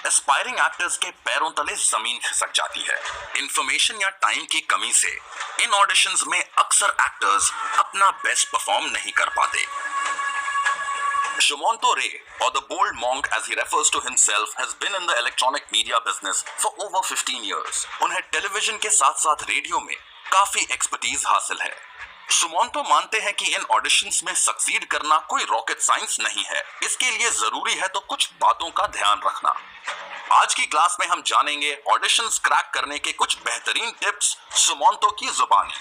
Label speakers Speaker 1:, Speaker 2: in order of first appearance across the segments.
Speaker 1: Aspiring actors के पैरों तले जमीन खिसक जाती है। इंफॉर्मेशन या टाइम की कमी से इन ऑडिशंस में अक्सर एक्टर्स अपना बेस्ट परफॉर्म नहीं कर पाते। Shumanto Ray, or the bold monk as he refers to himself, has been in the electronic media business for over 15 years. उन्हें टेलीविजन के साथ साथ रेडियो में काफी एक्सपर्टीज हासिल है। सुमंतो मानते हैं कि इन ऑडिशंस में सक्सीड करना कोई रॉकेट साइंस नहीं है। इसके लिए जरूरी है तो कुछ बातों का ध्यान रखना। आज की क्लास में हम जानेंगे ऑडिशंस क्रैक करने के कुछ बेहतरीन टिप्स सुमंतो की जुबानी।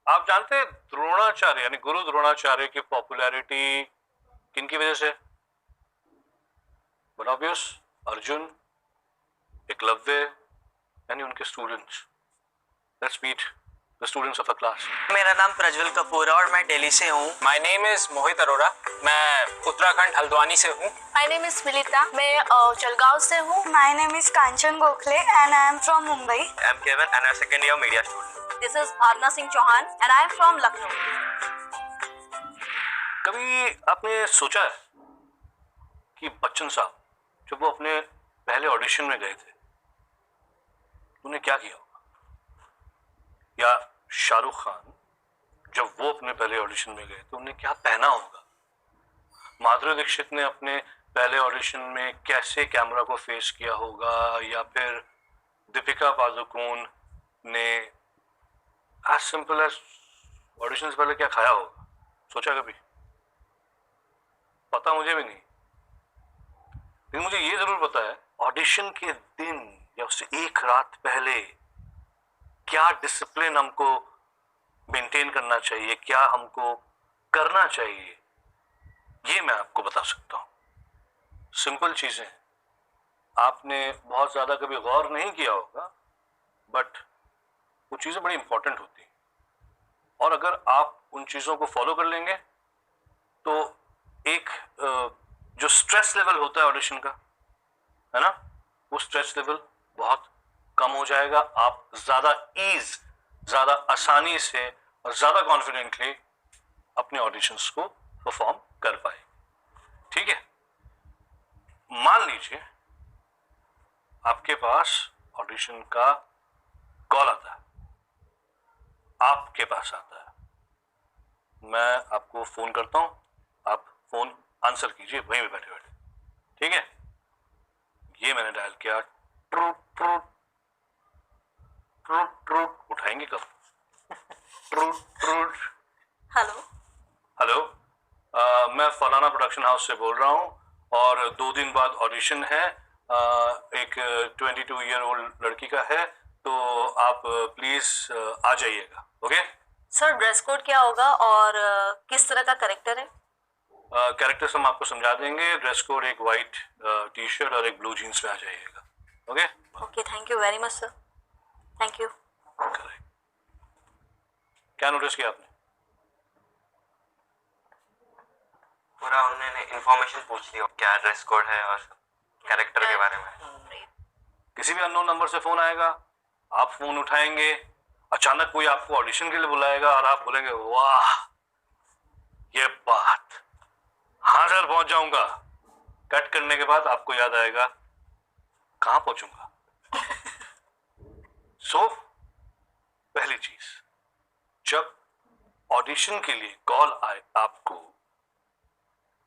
Speaker 2: आप जानते हैं द्रोणाचार्य यानी गुरु द्रोणाचार्य की पॉपुलैरिटी किनकी वजह से? बट ऑब्वियस, अर्जुन, एकलव्य यानी उनके students. Let's meet the students of the class.
Speaker 3: मेरा नाम प्रज्वल कपूर है और मैं दिल्ली से हूँ।
Speaker 4: माय नेम इज मोहित अरोड़ा, मैं उत्तराखंड हल्द्वानी से हूँ।
Speaker 5: माय नेम इज मिलिता, मैं जलगांव से हूँ।
Speaker 6: My name is Kanchan Gokhale and I am from Mumbai.
Speaker 7: I am Keval and I am second year media student.
Speaker 5: This is Bhavna Singh Chauhan and I am from Lucknow.
Speaker 2: कभी आपने सोचा है कि बच्चन साहब जब वो अपने पहले ऑडिशन में गए थे उन्हें क्या किया होगा? या शाहरुख खान जब वो अपने पहले ऑडिशन में गए तो उन्हें क्या पहना होगा? माधुरी दीक्षित ने अपने पहले ऑडिशन में कैसे कैमरा को फेस किया होगा? या फिर दीपिका पादुकोण ने as simple as ऑडिशन से पहले क्या खाया होगा? सोचा कभी? पता मुझे भी नहीं, लेकिन मुझे ये जरूर पता है ऑडिशन के दिन या उससे एक रात पहले क्या डिसिप्लिन हमको मेंटेन करना चाहिए, क्या हमको करना चाहिए, ये मैं आपको बता सकता हूँ। सिंपल चीजें आपने बहुत ज्यादा कभी गौर नहीं किया होगा, बट वो चीजें बड़ी इंपॉर्टेंट होती हैं और अगर आप उन चीजों को फॉलो कर लेंगे तो एक जो स्ट्रेस लेवल होता है ऑडिशन का, है ना, वो स्ट्रेस लेवल बहुत कम हो जाएगा। आप ज्यादा आसानी से और ज्यादा कॉन्फिडेंटली अपने ऑडिशंस को परफॉर्म कर पाए। ठीक है, मान लीजिए आपके पास ऑडिशन का कॉल आता है, आपके पास आता है, मैं आपको फोन करता हूं, आप फोन आंसर कीजिए वहीं पे बैठे बैठे। ठीक है, ये मैंने डायल किया, ट्रूट ट्रूट ट्रूट ट्रूट, उठाएंगे कब? Truth truth.
Speaker 5: हेलो
Speaker 2: हेलो, मैं फलाना प्रोडक्शन हाउस से बोल रहा हूं और 2 दिन बाद ऑडिशन है। एक 22 ईयर ओल्ड लड़की का है, तो आप प्लीज आ जाइएगा। ओके
Speaker 5: सर, ड्रेस कोड क्या होगा और किस तरह का कैरेक्टर है?
Speaker 2: कैरेक्टर्स हम आपको समझा देंगे। ड्रेस कोड एक वाइट टी शर्ट और एक ब्लू जीन्स में आ जाइएगा। Okay
Speaker 5: okay, thank you very much sir, thank you.
Speaker 2: क्या नोटिस किया आपने?
Speaker 7: पूरा उन्होंने इंफॉर्मेशन पूछ ली, क्या ड्रेस कोड है और कैरेक्टर के बारे में।
Speaker 2: किसी भी अननोन नंबर से फोन आएगा, आप फोन उठाएंगे, अचानक कोई आपको ऑडिशन के लिए बुलाएगा और आप बोलेंगे वाह ये बात, हाँ सर पहुंच जाऊंगा। कट करने के बाद आपको याद आएगा कहां पहुंचूंगा। सो पहली चीज, जब ऑडिशन के लिए कॉल आए आपको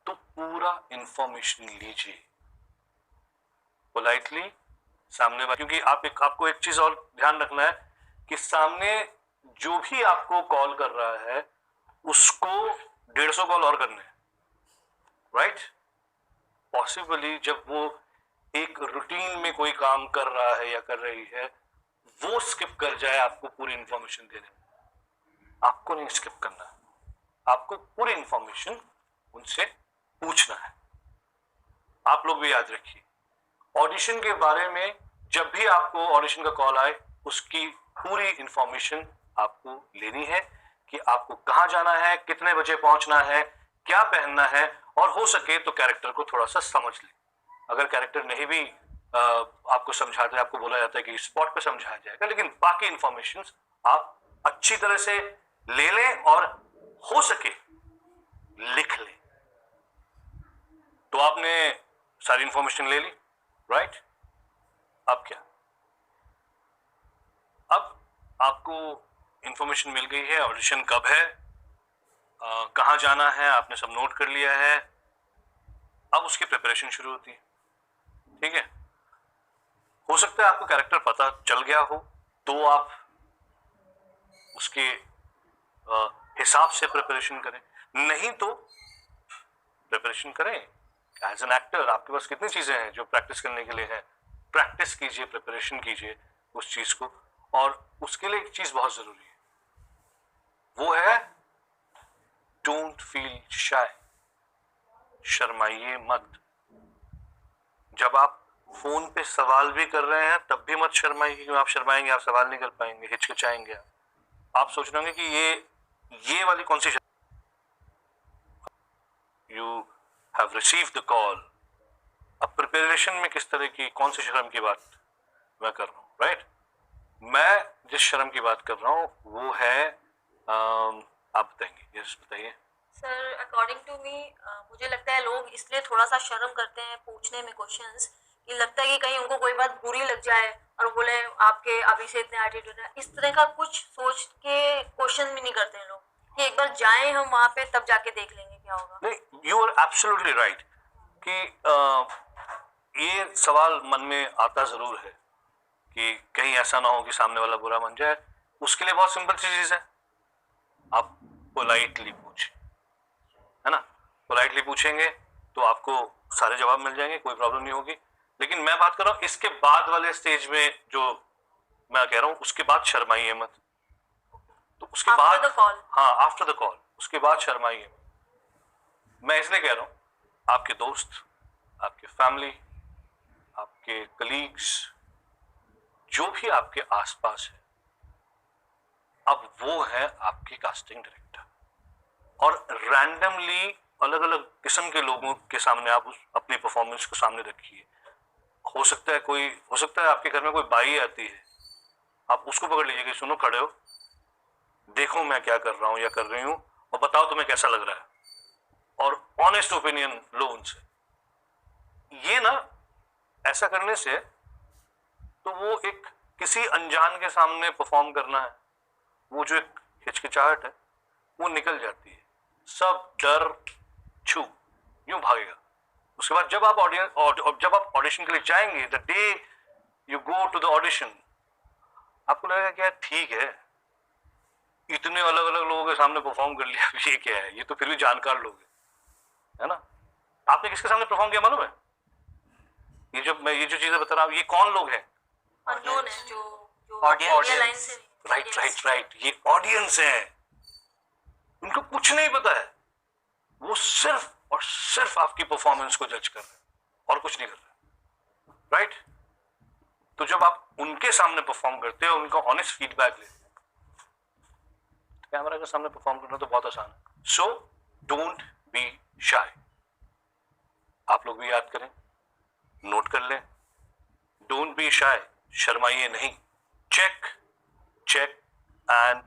Speaker 2: तो पूरा इंफॉर्मेशन लीजिए पोलाइटली सामने वाले, क्योंकि आपको एक चीज और ध्यान रखना है कि सामने जो भी आपको कॉल कर रहा है उसको 150 कॉल और करने हैं, राइट? पॉसिबली जब वो एक रूटीन में कोई काम कर रहा है या कर रही है, वो स्किप कर जाए आपको पूरी इंफॉर्मेशन देने में। आपको नहीं स्किप करना, आपको पूरी इंफॉर्मेशन उनसे पूछना है। आप लोग भी याद रखिए, ऑडिशन के बारे में जब भी आपको ऑडिशन का कॉल आए उसकी पूरी इंफॉर्मेशन आपको लेनी है कि आपको कहां जाना है, कितने बजे पहुंचना है, क्या पहनना है, और हो सके तो कैरेक्टर को थोड़ा सा समझ लें। अगर कैरेक्टर नहीं भी आपको समझाते, आपको बोला जाता है कि स्पॉट पे समझाया जाएगा, लेकिन बाकी इंफॉर्मेशन आप अच्छी तरह से ले लें और हो सके लिख लें। तो आपने सारी इंफॉर्मेशन ले ली, राइट? अब क्या? अब आपको इंफॉर्मेशन मिल गई है, ऑडिशन कब है, कहाँ जाना है, आपने सब नोट कर लिया है। अब उसकी प्रिपरेशन शुरू होती है, ठीक है? हो सकता है आपको कैरेक्टर पता चल गया हो तो आप उसके हिसाब से प्रिपरेशन करें, नहीं तो प्रिपरेशन करें। एज एन एक्टर आपके पास कितनी चीजें हैं जो प्रैक्टिस करने के लिए हैं। प्रैक्टिस कीजिए, प्रिपरेशन कीजिए उस चीज को। और उसके लिए एक चीज बहुत जरूरी है, वो है डोंट फील शाय। शर्माइए मत। जब आप फोन पे सवाल भी कर रहे हैं तब भी मत शर्माइए, क्योंकि आप शर्माएंगे, आप सवाल नहीं कर पाएंगे, हिचकिचाएंगे। आप सोच रहे होंगे कि ये वाली कौन सी you have received the call. अब प्रिपरेशन में किस तरह की, कौन सी शर्म की बात मैं कर रहा हूँ, राइट? मैं जिस शर्म की बात कर रहा हूँ वो है आप बताएंगे। यस, बताइए।
Speaker 5: सर अकॉर्डिंग टू मी मुझे लगता है लोग इसलिए थोड़ा सा शर्म करते हैं पूछने में क्वेश्चंस, कि लगता है कि कहीं उनको कोई बात बुरी लग जाए और बोले आपके अभी से इतने एटीट्यूड है। इस तरह का कुछ सोच के क्वेश्चन भी नहीं करते हैं लोग कि एक बार जाएं हम वहां पे तब जाके देख लेंगे क्या होगा।
Speaker 2: नहीं, यू आर एब्सोल्युटली राइट कि ये सवाल मन में आता जरूर है कि कहीं ऐसा ना हो कि सामने वाला बुरा मान जाए। उसके लिए बहुत सिंपल सी चीज है, आप पोलाइटली पूछें, है ना? पोलाइटली पूछेंगे तो आपको सारे जवाब मिल जाएंगे, कोई प्रॉब्लम नहीं होगी। लेकिन मैं बात कर रहा हूं इसके बाद वाले स्टेज में, जो मैं कह रहा हूं उसके बाद शर्माइए मत। तो उसके
Speaker 5: After
Speaker 2: बाद
Speaker 5: the call.
Speaker 2: हाँ, आफ्टर द कॉल, उसके बाद शर्माइए मत। मैं इसलिए कह रहा हूं आपके दोस्त, आपके फैमिली, आपके कलीग्स, जो भी आपके आसपास है, अब वो है आपके कास्टिंग डायरेक्टर। और रैंडमली अलग अलग किस्म के लोगों के सामने आप अपनी परफॉर्मेंस को सामने रखिए। हो सकता है आपके घर में कोई बाई आती है, आप उसको पकड़ लीजिए कि सुनो, खड़े हो, देखो मैं क्या कर रहा हूं या कर रही हूं, और बताओ तुम्हें कैसा लग रहा है, और ऑनेस्ट ओपिनियन लो उनसे। ये ना, ऐसा करने से तो वो एक किसी अनजान के सामने परफॉर्म करना है, वो जो एक हिचकिचाहट है वो निकल जाती है, सब डर छू यूं भागेगा। उसके बाद जब आप ऑडिशन के लिए जाएंगे, the day you go to the audition, आपको लगेगा कि यार ठीक है, इतने अलग अलग लोगों के सामने परफॉर्म कर लिया, ये क्या है, ये तो फिर भी जानकार लोग हैं, है ना? आपने किसके सामने परफॉर्म किया मालूम है? ये जो चीजें बता रहा हूं, ये कौन लोग हैं?
Speaker 5: अननोन है, जो
Speaker 3: Audience.
Speaker 5: मीडिया लाइन से
Speaker 2: राइट, ये ऑडियंस है, उनको कुछ नहीं पता है, वो सिर्फ और सिर्फ आपकी परफॉर्मेंस को जज कर रहे हैं और कुछ नहीं कर रहे, राइट? तो जब आप उनके सामने परफॉर्म करते हो, उनका ऑनेस्ट फीडबैक लेते हैं, कैमरा के सामने परफॉर्म करना तो बहुत आसान है। So don't be shy. आप लोग भी याद करें, नोट कर लें, डोंट बी शाय, शर्माइए नहीं। Check and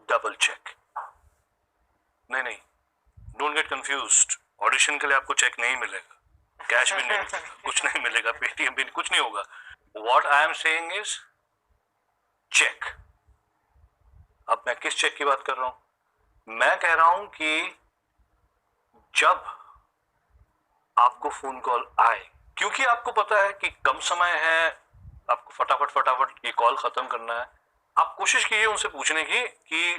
Speaker 2: double check. नहीं, डोंट गेट कंफ्यूज्ड। ऑडिशन के लिए आपको चेक नहीं मिलेगा, कैश भी नहीं मिलेगा, कुछ नहीं मिलेगा, पेटीएम भी कुछ नहीं होगा। What I am saying is check. अब मैं किस चेक की बात कर रहा हूं? मैं कह रहा हूं कि जब आपको फोन कॉल आए, क्योंकि आपको पता है कि कम समय है, आपको फटाफट ये कॉल खत्म करना है, आप कोशिश कीजिए उनसे पूछने की कि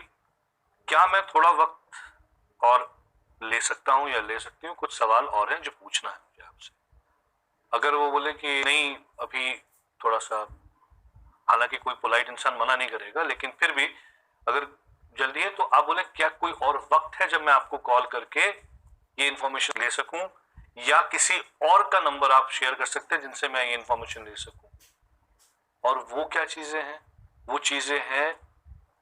Speaker 2: क्या मैं थोड़ा वक्त और ले सकता हूं या ले सकती हूँ, कुछ सवाल और हैं जो पूछना है मुझे आपसे। अगर वो बोले कि नहीं अभी थोड़ा सा, हालांकि कोई पोलाइट इंसान मना नहीं करेगा, लेकिन फिर भी अगर जल्दी है तो आप बोले क्या कोई और वक्त है जब मैं आपको कॉल करके ये इंफॉर्मेशन ले सकूं, या किसी और का नंबर आप शेयर कर सकते हैं जिनसे मैं ये इंफॉर्मेशन ले सकूं। और वो क्या चीजें हैं? वो चीजें हैं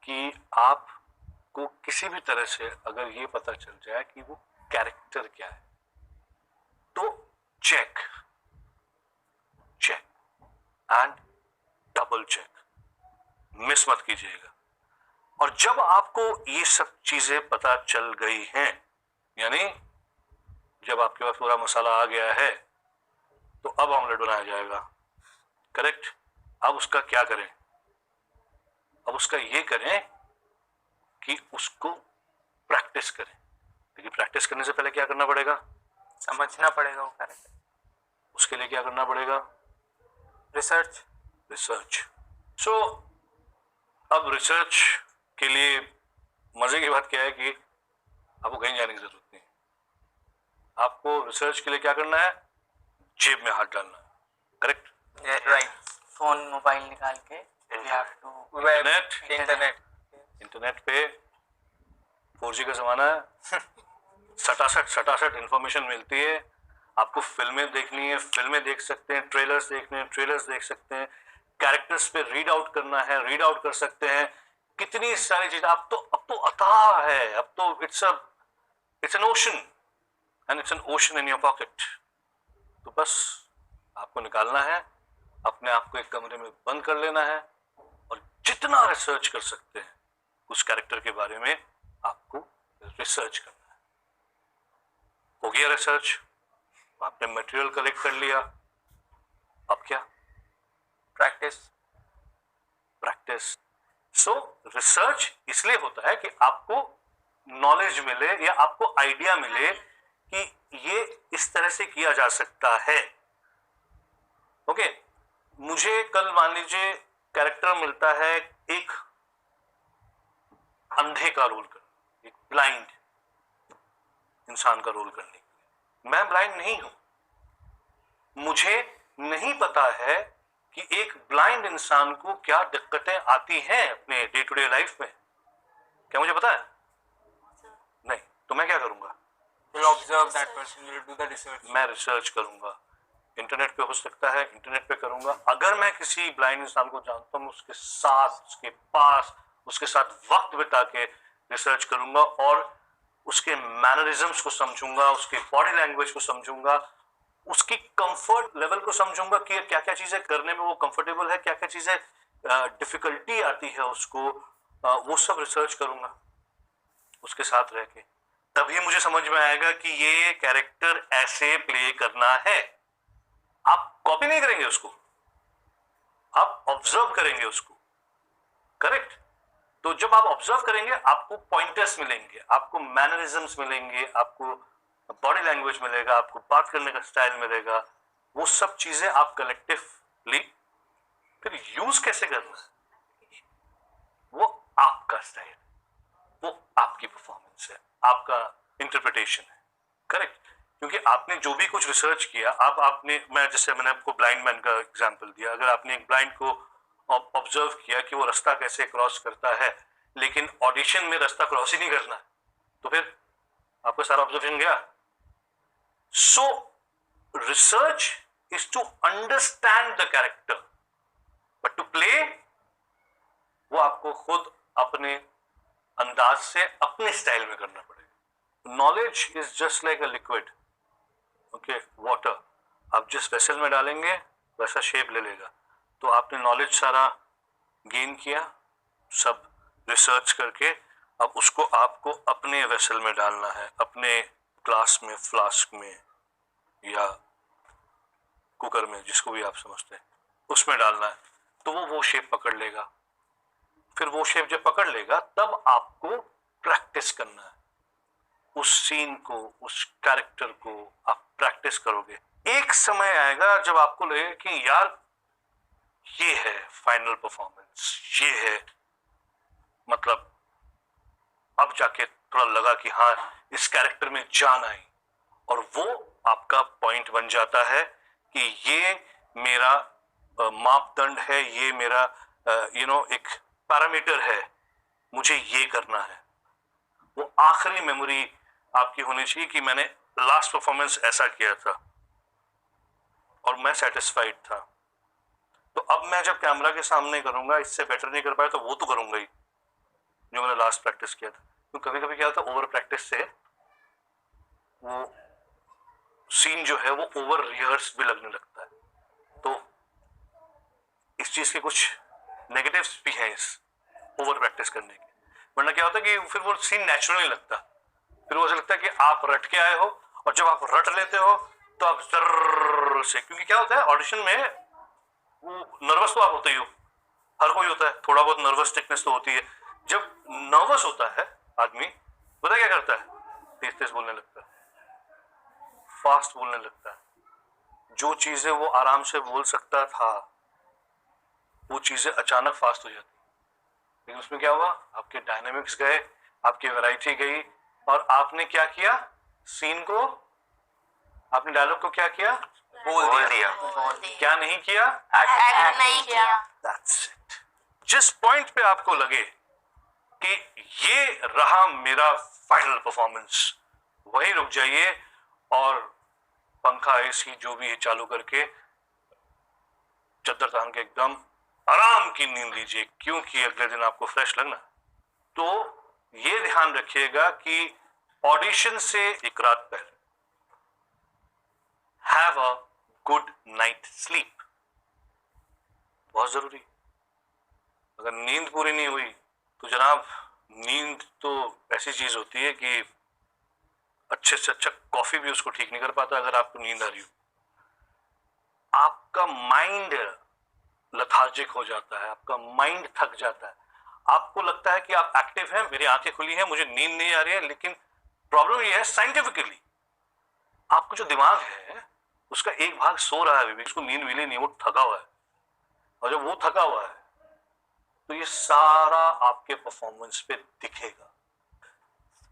Speaker 2: कि आपको किसी भी तरह से अगर ये पता चल जाए कि वो कैरेक्टर क्या है, तो check and double check, miss मत कीजिएगा। और जब आपको ये सब चीजें पता चल गई हैं, यानी जब आपके पास पूरा मसाला आ गया है, तो अब ऑमलेट बनाया जाएगा, करेक्ट। अब उसका क्या करें? अब उसका ये करें कि उसको प्रैक्टिस करें। लेकिन प्रैक्टिस करने से पहले क्या करना पड़ेगा?
Speaker 4: समझना पड़ेगा वो कैरेक्टर।
Speaker 2: उसके लिए क्या करना पड़ेगा?
Speaker 4: रिसर्च।
Speaker 2: रिसर्च। सो अब रिसर्च के लिए मजे की बात क्या है कि आपको कहीं जाने की जरूरत नहीं। आपको रिसर्च के लिए क्या करना है? जेब में हाथ डालना है, करेक्ट।
Speaker 4: राइट।
Speaker 3: फोन मोबाइल निकाल के we have to
Speaker 2: इंटरनेट पे 4G का जमाना है, सटासट इंफॉर्मेशन मिलती है। आपको फिल्में देखनी है, फिल्में देख सकते हैं, ट्रेलर्स देखने हैं, ट्रेलर्स देख सकते हैं, कैरेक्टर्स पे रीड आउट करना है, रीड आउट कर सकते हैं। कितनी सारी चीजें अब तो अथाह है, अब तो it's an ocean and it's an ocean in your pocket. तो बस आपको निकालना है, अपने आप को एक कमरे में बंद कर लेना है और जितना रिसर्च कर सकते हैं उस कैरेक्टर के बारे में आपको रिसर्च करना है। हो गया रिसर्च, आपने मटेरियल कलेक्ट कर लिया, अब क्या?
Speaker 4: प्रैक्टिस।
Speaker 2: सो रिसर्च इसलिए होता है कि आपको नॉलेज मिले या आपको आइडिया मिले कि ये इस तरह से किया जा सकता है। ओके, मुझे कल मान लीजिए कैरेक्टर मिलता है एक अंधे का रोल कर, एक ब्लाइंड इंसान का रोल करने के लिए। मैं ब्लाइंड नहीं हूं, मुझे नहीं पता है कि एक ब्लाइंड इंसान को क्या दिक्कतें आती हैं अपने डे टू डे लाइफ में। क्या मुझे पता है? नहीं। तो मैं क्या करूंगा?
Speaker 4: You'll observe that person, you'll do the research.
Speaker 2: मैं रिसर्च करूंगा। इंटरनेट पे हो सकता है, इंटरनेट पे करूंगा। अगर मैं किसी ब्लाइंड इंसान को जानता हूं, उसके साथ, उसके पास, उसके साथ वक्त बिता के रिसर्च करूंगा और उसके मैनरिज्म्स को समझूंगा, उसके बॉडी लैंग्वेज को समझूंगा, उसकी कंफर्ट लेवल को समझूंगा कि क्या क्या चीजें करने में वो कंफर्टेबल है, क्या क्या चीजें डिफिकल्टी आती है उसको, वो सब रिसर्च करूंगा उसके साथ रह के। तभी मुझे समझ में आएगा कि ये कैरेक्टर ऐसे प्ले करना है। आप कॉपी नहीं करेंगे उसको, आप ऑब्जर्व करेंगे उसको, करेक्ट। तो जब आप ऑब्जर्व करेंगे आपको पॉइंटर्स मिलेंगे, आपको मैनरिज्म्स मिलेंगे, आपको बॉडी लैंग्वेज मिलेगा, आपको बात करने का स्टाइल मिलेगा। वो सब चीजें आप कलेक्टिवली फिर यूज कैसे करना है, वो आपका स्टाइल, वो आपकी परफॉर्मेंस है, आपका इंटरप्रिटेशन है, करेक्ट। क्योंकि आपने जो भी कुछ रिसर्च किया, मैंने आपको ब्लाइंड मैन का एग्जांपल दिया। अगर आपने एक ब्लाइंड को ऑब्जर्व किया कि वो रास्ता कैसे क्रॉस करता है, लेकिन ऑडिशन में रास्ता क्रॉस ही नहीं करना, तो फिर आपका सारा ऑब्जर्वेशन गया। So research is to understand the character, but to play वो आपको खुद अपने अंदाज से, अपने स्टाइल में करना पड़ेगा। Knowledge is just like a liquid, okay, water. आप जिस वेसल में डालेंगे वैसा शेप ले लेगा। तो आपने नॉलेज सारा गेन किया, सब रिसर्च करके, अब उसको आपको अपने वेसल में डालना है, अपने ग्लास में, फ्लास्क में या कुकर में, जिसको भी आप समझते हैं, उसमें डालना है। तो वो शेप पकड़ लेगा। फिर वो शेप जब पकड़ लेगा तब आपको प्रैक्टिस करना है उस सीन को, उस कैरेक्टर को आप प्रैक्टिस करोगे। एक समय आएगा जब आपको लगे कि यार ये है फाइनल परफॉर्मेंस, ये है, मतलब अब जाके थोड़ा लगा कि हाँ इस कैरेक्टर में जान आई, और वो आपका पॉइंट बन जाता है कि ये मेरा मापदंड है, ये मेरा एक पैरामीटर है, मुझे ये करना है। वो आखिरी मेमोरी आपकी होनी चाहिए कि मैंने लास्ट परफॉर्मेंस ऐसा किया था और मैं सेटिस्फाइड था। तो अब मैं जब कैमरा के सामने करूंगा, इससे बेटर नहीं कर पाया तो वो तो करूंगा ही जो मैंने लास्ट प्रैक्टिस किया था। तो कभी कभी क्या होता है, ओवर प्रैक्टिस से वो सीन जो है वो ओवर रिहर्स भी लगने लगता है। तो इस चीज के कुछ नेगेटिव्स भी हैं इस ओवर प्रैक्टिस करने के। वरना क्या होता है कि फिर वो सीन नेचुरल नहीं लगता, फिर वो ऐसा लगता है कि आप रट के आए हो, और जब आप रट लेते हो तो आप जर्र से, क्योंकि क्या होता है ऑडिशन में, वो नर्वस तो आप होते ही हो, हर कोई होता है, थोड़ा बहुत नर्वस टिकनेस तो होती है। जब नर्वस होता है आदमी, पता क्या करता है, तेज तेज बोलने लगता है, फास्ट बोलने लगता है, जो चीजें वो आराम से बोल सकता था वो चीजें अचानक फास्ट हो जाती। लेकिन उसमें क्या हुआ, आपके डायनामिक्स गए, आपकी वैरायटी गई, और आपने क्या किया, सीन को, आपने डायलॉग को क्या किया,
Speaker 7: बोल दिया।
Speaker 2: क्या नहीं किया,
Speaker 6: एक्ट नहीं किया।
Speaker 2: That's it. जिस पॉइंट पे आपको लगे कि ये रहा मेरा फाइनल परफॉर्मेंस, वही रुक जाइए और पंखा एसी जो भी है चालू करके चद्दर तान के एकदम आराम की नींद लीजिए, क्योंकि अगले दिन आपको फ्रेश लगना। तो ये ध्यान रखिएगा कि ऑडिशन से एक रात पहले have a good night sleep, बहुत जरूरी। अगर नींद पूरी नहीं हुई तो जनाब, नींद तो ऐसी चीज होती है कि अच्छे से अच्छा कॉफी भी उसको ठीक नहीं कर पाता। अगर आपको नींद आ रही हो, आपका माइंड लथार्जिक हो जाता है, आपका माइंड थक जाता है, आपको लगता है कि आप एक्टिव हैं, मेरी आंखें खुली हैं, मुझे नींद नहीं आ रही है। लेकिन प्रॉब्लम यह है, साइंटिफिकली आपका जो दिमाग है उसका एक भाग सो रहा है अभी भी, उसको नींद मिली नहीं, वो थका हुआ है। और जब वो थका हुआ है तो ये सारा आपके परफॉर्मेंस पे दिखेगा।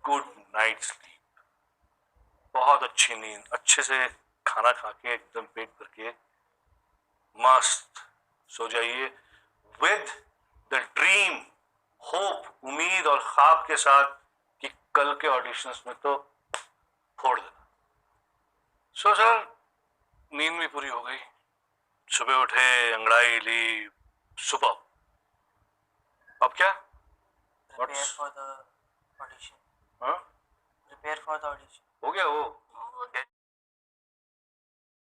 Speaker 2: गुड नाइट स्लीप, बहुत अच्छी नींद, अच्छे से खाना खा के एकदम पेट भर के मस्त सो जाइए, विद द ड्रीम, होप, उम्मीद और ख्वाब के साथ कि कल के ऑडिशंस में तो फोड़ देना। सो सर, नींद भी पूरी हो गई, सुबह उठे, अंगड़ाई ली, सुबह अब क्या,
Speaker 3: Prepare for the audition.
Speaker 2: हाँ
Speaker 3: Prepare for the audition.
Speaker 2: हो गया वो